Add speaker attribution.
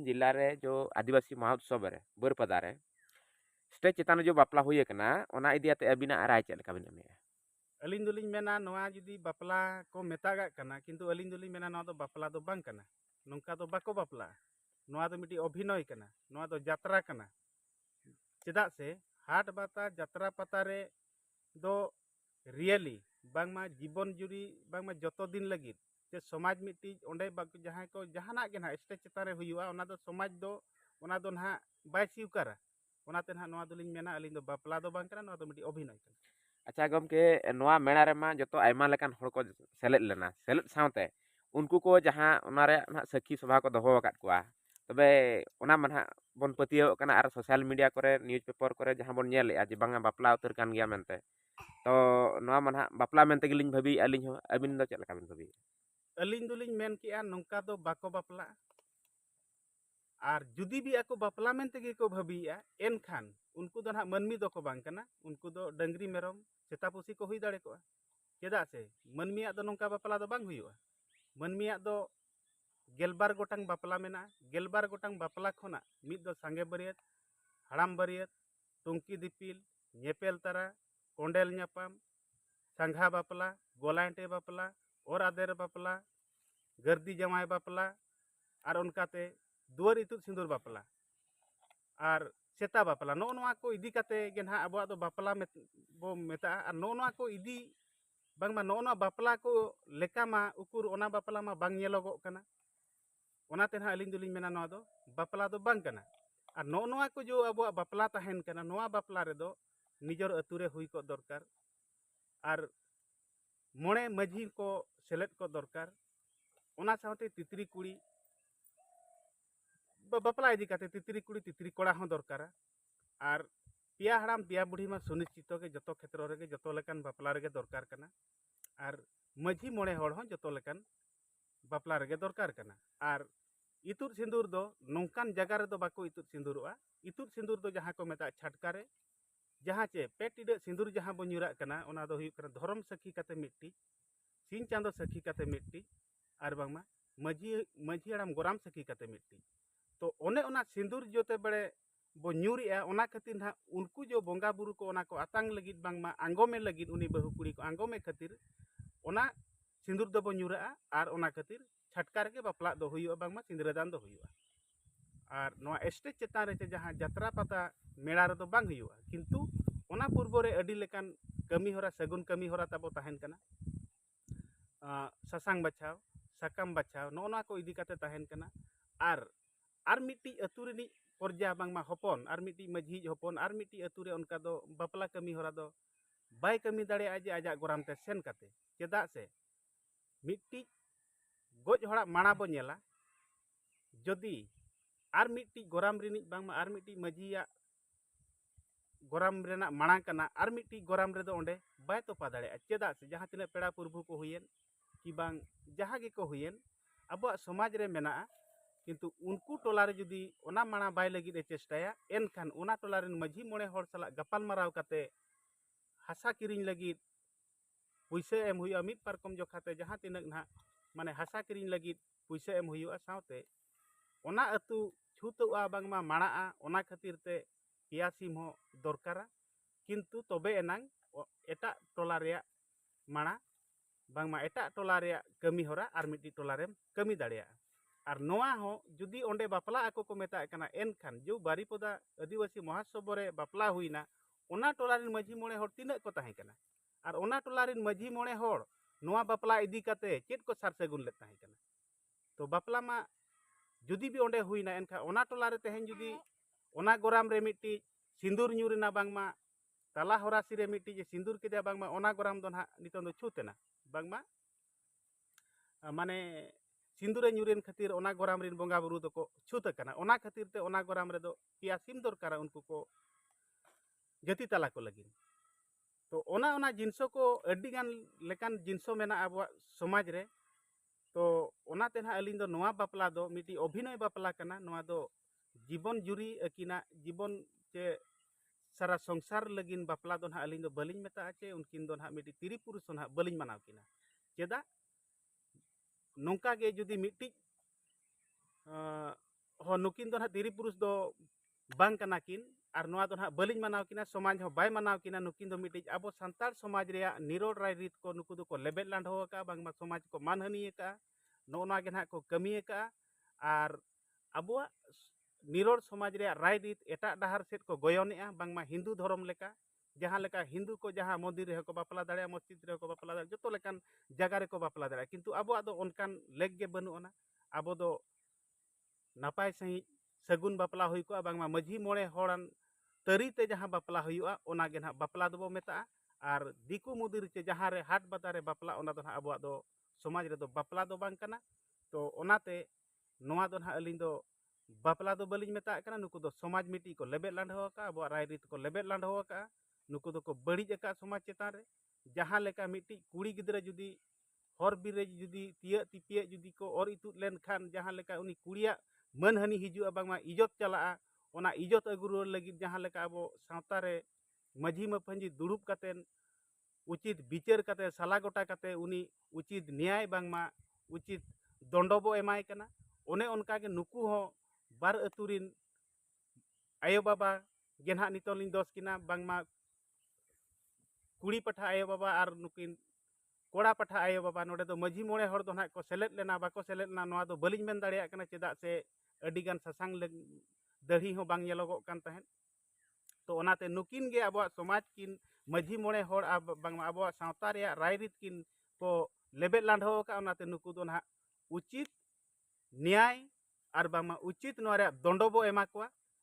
Speaker 1: जिला रे जो आदिवासी महोत्सव रे बरपदा रे स्टेज चेतान जो बापला हुई कना ओना इदियाते अबिना राय चेद लका बिन एमेया?
Speaker 2: अलिंग दुलिंग मेना नोआ जुदी बापला को मेतागा कना किंतु अलिंग दुलिंग मेना नोआ दो बापला दो बांग कना नोंका दो बाको बापला नोआ दो मिटी अभिनय कना नोआ दो यात्रा कना चेदा से हाट बाता यात्रा पता रे दो रियली बांगमा जीवन जुरी बांगमा जतो दिन लगित जे समाज मिटी ओंडे बाक जहां को जहाना के ना स्टेज चेतान रे हुयुआ ओना दो समाज दो ओना दो ना बाय स्वीकारा ओनाते ना नोआ दुलिंग मेना अलिंग दो बापला दो बांग कना नोआ दो मिटी अभिनय कना।
Speaker 1: अच्छा गमके नोआ मेला रेमा जतो आयमा लेकान हड़ को सेलेद लेना सेलेद सावते उनको को जहां ओना रे ना सखी सभा को दोहो अकात कोआ तबे ओना मन हा बन पतियो कना आर सोशल मीडिया करे न्यूज पेपर करे जहां बन नेल जे बांगा बापला उतर कान गया मेनते तो नोआ मन हा बापला मेनते गिलिंग भाबी अलिंग हो अबिन दो चेद लका बिन भाबी?
Speaker 2: अलिंग दुलिंग मेन किया नोंका दो बाको बापला और जुदी भी ako बापला मेन तेगे को भाबिया एनखान उनको दो ना मनमी दो को बांग कना उनको दो डंगरी मेरम सेता पुसी को हुई दाड़े को चेदा से मनमिया दो नोंका बापला दो बांग हुयुआ मनमिया दो गेलबार गोटांग बापला मेना गेलबार गोटांग बापला खोना मिद दो सांगे बरियत हाड़ाम बरियत टुंकी दिपिल ñepel तरा कोंडेल ñापाम सांघा बापला गोलांटे बापला और आदेर बापला गर्दी जमाय बापला और उनकाते दुआर इतुद सिंदूर बापला और सेता बापला नो नोआ को इदी काते गे ना अबो दो बापला बो मेता और नो नोआ को इदी बांगमा नो नोआ बापला को लेका मा उकुर ओना बापला मा बांग ñेलोगो कना ओनाते ना अलिंग दुलिंग मेना नोआ दो बापला दो बांग कना और नो नोआ को जो अबो बापला तहन कना नोआ बापला रे दो निजर अतुरे हुई को दरकार और मोणे माझी को सेलेद को दरकार ओना सावते तितरी कुड़ी बापला इदी काते तितरी कुड़ी तितरी कोड़ा हो दरकारा और पिया हड़ाम पिया बुढ़ी मा सुनिश्चित के जतो क्षेत्र रे जतो लेकान बापला रे दरकार कना और माझी मोणे हड़ हो जतो लेकान बापला रे दरकार कना और इतुद सिंदूर दो नोंकान जगह रे दो बाको इतुद सिंदूरवा इतुद सिंदूर दो जहां को मेता छटका रे जहां चे पे टिडे सिंदूर जहां बो nyura कना ओना दो हुई कना धर्म सखी काते मिट्टी सिंह चांदो सखी काते मिट्टी और बांगमा माझी माझी हड़ाम गोराम सखी काते मिट्टी तो ओने ओना सिंदूर जोते बड़े बो nyuria ओना खातिर ना उनको जो बोंगा बुरु को ओना को आतांग लगित बांगमा आंगोमे लगित उनी बहु कुड़ी को आंगोमे खातिर ओना सिंदूर दो बो nyuraa और ओना खातिर छटका रे बापला दो हुयुआ बांगमा सिंदूरदान दो हुयुआ और नोआ स्टेज चेतान रे जहां यात्रा पता मेला रे दो बांग हुयुआ किंतु ओना पूर्व रे अडी लेकान कमी होरा सगुन कमी होरा तबो तहन कना ससांग बचाव साकाम बचाव नो ना को इदी काते तहन कना और मिट्टी अतु रिनी पर्जा बांगमा हपन और मिट्टी माझी हपन और मिट्टी अतु रे उनका दो बापला कमी होरा दो बाय कमी दाड़े आज आजा गोराम ते सेन काते चेदा से मिट्टी गोज होड़ा माणा बो नेला जदि और मिट्टी गोराम रिनी बांगमा और मिट्टी माझिया गोराम रेना माणा कना और मिट्टी गोराम रे दो ओंडे बाय तोपा दाड़े चेदा से जहां तिना पेड़ा प्रभु को हुयेन कि बांग जहां गे को हुयेन अब समाज रे मेना किंतु उनको टोला रे जुदी ओना माणा बाय लगिद चेष्टाया एनखान ओना टोला रे माझी मोणे हड़ सला गपाल माराव काते हासा किरिंग लगिद पुइसा एम हुई मिद पारकम जोखाते जहां तिनक ना माने हासा किरिंग लगिद पुइसा एम हुई सावते ओना अतु छूतुआ बांगमा माणा ओना खातिर ते पिया सिम हो दरकारा किंतु तबे एनांग एटा टोला रे माणा बांगमा एटा टोला रे कमी होरा और मिट्टी टोला रे कमी दाड़िया और नोआ हो जुदी ओंडे बापला आको को मेता कना एनखान जो बारीपदा आदिवासी महोत्सव रे बापला हुईना ओना टोला रे माझी मोणे हड़ तिना को ताहे कना और ओना टोला रे माझी मोणे हड़ नोआ बापला इदी काते चेद को सार सगुन ले ताहे कना तो बापला मा जुदी भी ओंडे हुईना एनखा ओना टोला रे तेहेन जुदी ओना गोराम रे मिट्टी सिंदूर nyurina बांगमा तला होरासी रे मिट्टी जे सिंदूर के बांगमा ओना गोराम दो ना नितों दो छूतेना बांगमा माने सिंदूरे nyurin खातिर ओना गोराम रिन बोंगा बुरु दो को छूत कना ओना खातिर ते ओना गोराम रे दो पिया सिम दरकारा उनको को जति तला को लगिन तो ओना जिनसो को अड्डी गान लेकान जिनसो मेना अब समाज रे तो ओना ते ना अलिंग दो नोआ बापला दो मिटी अभिनय बापला कना नोआ दो जीवन जुरी अकिना जीवन चे सारा संसार लगिन बापला दो ना अलिंग दो बलिंग मेता आचे उनकिन दो ना मिटी तिरी पुरुष ना बलिंग मनाव किना चेदा नोंका गे जुदी मिट्टी नुकिन दो तiri पुरुष दो bang kana kin ar noa do baliñ manaw kina somaj ho bay manaw kina nukin do mitij abo santal somaj rea nirol rai rit ko nuku do ko lebet landho ka bang ma somaj ko manhani ka no noa gen ko kami ka ar abo nirol somaj rea rai rit eta dahar set ko goyonea bang ma hindu dhorom leka jaha leka hindu ko jaha mondir re ko bapala dare masjid re ko bapala dare joto lekan jaga re ko bapala dare kintu abo ado onkan leg ge banu ona abo do napai sahi sagun bapala huy ko bang ma maji mole horan tari te jaha bapala huyu'a ona ge bapala do bo meta'a ar diku mudir ce jaha re hat batare bapala ona do abo do somaj re do bapala do bang kana to onate noa do alin do bapala do baliñ meta kana nuku do somaj miti ko lebet landho ka abo rai rit ko lebet landho ka nuku do ko badi aka somaj cetan re jaha leka miti kuri gidra judi hor bir re judi tiya tipie judi ko or itu len khan jaha leka uni kuria manhani hiju bang ma ijot cala'a ona ijot aguru lagi jaha leka abo sawta re maji mapanji durup katen ucit bicar kate sala gota kate uni ucit nyai bang ma ucit dondo bo emai kana one onka ge nuku ho bar aturin ayo baba gen ha nitolin dos kina bang ma kuri patha ayo baba ar nukin kora patha ayo baba node do maji mole hor do na ko selet lena bako selet na noa do baliñ men dareya kana ceda se adigan sasang dahi ho bang nyelogok kan tahen to onate nukin ge abo somaj kin maji mole hor bang ma abo sawta rea rai rit kin ko lebet landho ka onate nuku do na ucit nyai ar bang ma ucit noa rea dondo bo ema kwa